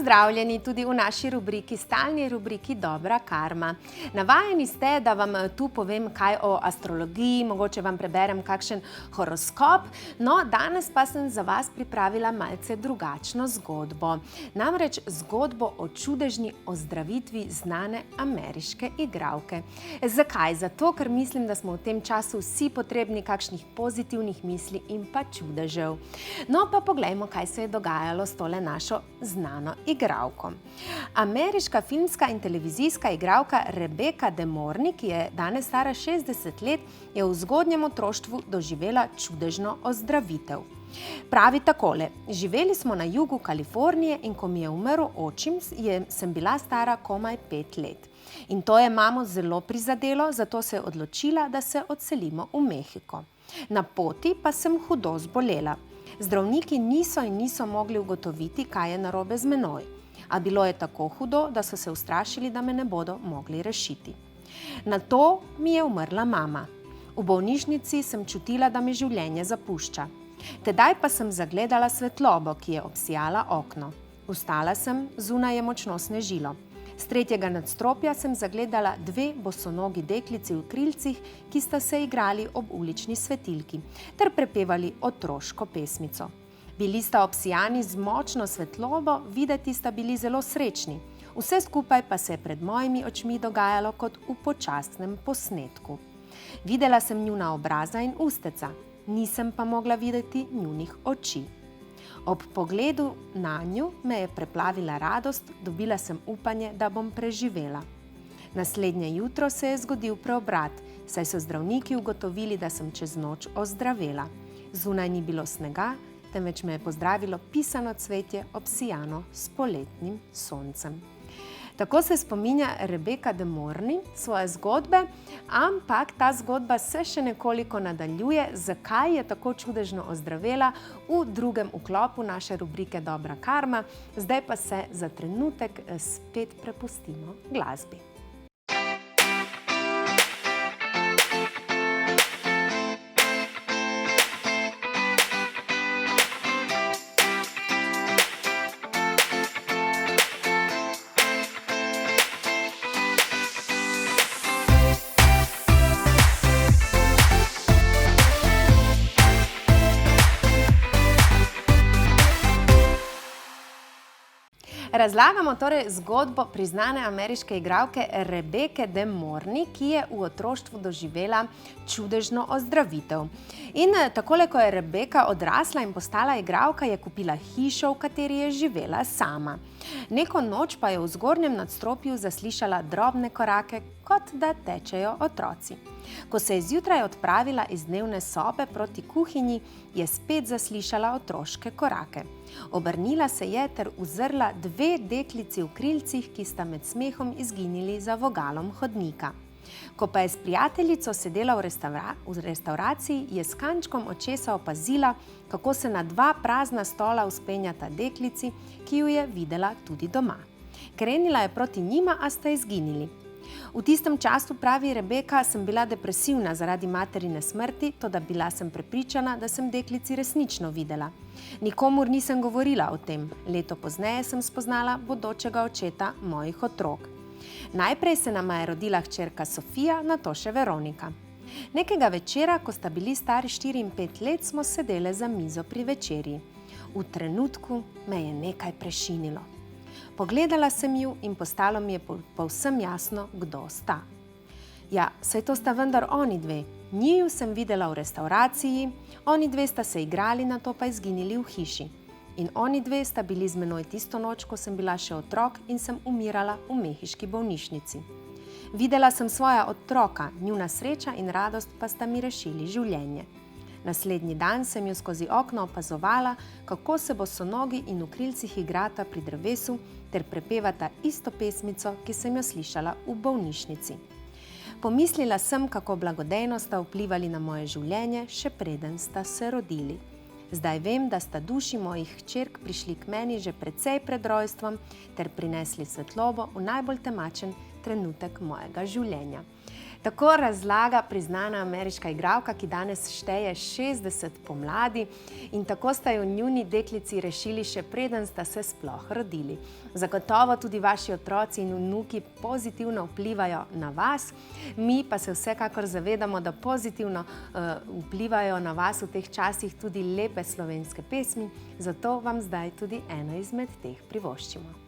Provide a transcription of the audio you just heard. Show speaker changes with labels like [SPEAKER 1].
[SPEAKER 1] Pozdravljeni tudi v naši rubriki, stalni rubriki Dobra karma. Navajeni ste, da vam tu povem kaj o astrologiji, mogoče vam preberem kakšen horoskop, no danes pa sem za vas pripravila malce drugačno zgodbo. Namreč zgodbo o čudežni ozdravitvi znane ameriške igralke. Zakaj? Zato, ker mislim, da smo v tem času vsi potrebni kakšnih pozitivnih misli in pa čudežev. No pa poglejmo, kaj se je dogajalo s tole našo znano igralko. Ameriška filmska in televizijska igralka Rebecca De Mornay, ki je danes stara 60 let, je v zgodnjem otroštvu doživela čudežno ozdravitev. Pravi takole: živeli smo na jugu Kalifornije in ko mi je umrl očim, sem bila stara komaj 5 let. In to je mamo zelo prizadelo, zato se je odločila, da se odselimo v Mehiko. Na poti pa sem hudo zbolela. Zdravniki niso mogli ugotoviti, kaj je narobe z menoj. A bilo je tako hudo, da so se ustrašili, da me ne bodo mogli rešiti. Nato mi je umrla mama. V bolnišnici sem čutila, da me življenje zapušča. Tedaj pa sem zagledala svetlobo, ki je obsijala okno. Vstala sem, zunaj je močno snežilo. S 3. nadstropja sem zagledala 2 bosonogi deklici v krilcih, ki sta se igrali ob ulični svetilki ter prepevali otroško pesmico. Bili sta obsijani z močno svetlobo, videti sta bili zelo srečni. Vse skupaj pa se je pred mojimi očmi dogajalo kot v počasnem posnetku. Videla sem njuna obraza in usteca, nisem pa mogla videti njunih oči. Ob pogledu nanju me je preplavila radost, dobila sem upanje, da bom preživela. Naslednje jutro se je zgodil preobrat, saj so zdravniki ugotovili, da sem čez noč ozdravela. Zunaj ni bilo snega, temveč me je pozdravilo pisano cvetje obsijano s poletnim soncem. Tako se spominja Rebecca De Mornay svoje zgodbe, ampak ta zgodba se še nekoliko nadaljuje, zakaj je tako čudežno ozdravela v drugem vklopu naše rubrike Dobra karma. Zdaj pa se za trenutek spet prepustimo glasbi. Razlagamo torej zgodbo priznane ameriške igralke Rebecce De Mornay, ki je v otroštvu doživela čudežno ozdravitev. In takole, ko je Rebecca odrasla in postala igralka, je kupila hišo, v kateri je živela sama. Neko noč pa je v zgornjem nadstropju zaslišala drobne korake, kot da tečejo otroci. Ko se je zjutraj odpravila iz dnevne sobe proti kuhinji, je spet zaslišala otroške korake. Obrnila se je ter uzrla 2 deklici v krilcih, ki sta med smehom izginili za vogalom hodnika. Ko pa je s prijateljico sedela v restavraciji, je s kančkom očesa opazila, kako se na 2 prazna stola vzpenjata deklici, ki ju je videla tudi doma. Krenila je proti njima, a sta izginili. V tistem času, pravi Rebecca, sem bila depresivna zaradi materine smrti, toda bila sem prepričana, da sem deklici resnično videla. Nikomur nisem govorila o tem. Leto pozneje sem spoznala bodočega očeta mojih otrok. Najprej se nama je rodila hčerka Sofija, nato še Veronika. Nekega večera, ko sta bili stari 4 in 5 let, smo sedele za mizo pri večerji. V trenutku me je nekaj prešinilo. Pogledala sem ju in postalo mi je povsem jasno, kdo sta. Ja, saj to sta vendar oni 2. Njiju sem videla v restavraciji, oni 2 sta se igrali, nato pa izginili v hiši. In oni 2 sta bili z menoj tisto noč, ko sem bila še otrok in sem umirala v mehiški bolnišnici. Videla sem svoja otroka, njuna sreča in radost pa sta mi rešili življenje. Naslednji dan sem jo skozi okno opazovala, kako se bosonogi in v krilcih igrata pri drevesu ter prepevata isto pesmico, ki sem jo slišala v bolnišnici. Pomislila sem, kako blagodejno sta vplivali na moje življenje, še preden sta se rodili. Zdaj vem, da sta duši mojih hčerk prišli k meni že precej pred rojstvom ter prinesli svetlobo v najbolj temačen trenutek mojega življenja. Tako razlaga priznana ameriška igralka, ki danes šteje 60 pomladi in tako sta jo njuni deklici rešili še preden sta se sploh rodili. Zagotovo tudi vaši otroci in vnuki pozitivno vplivajo na vas, mi pa se vsekakor zavedamo, da pozitivno vplivajo na vas v teh časih tudi lepe slovenske pesmi, zato vam zdaj tudi eno izmed teh privoščimo.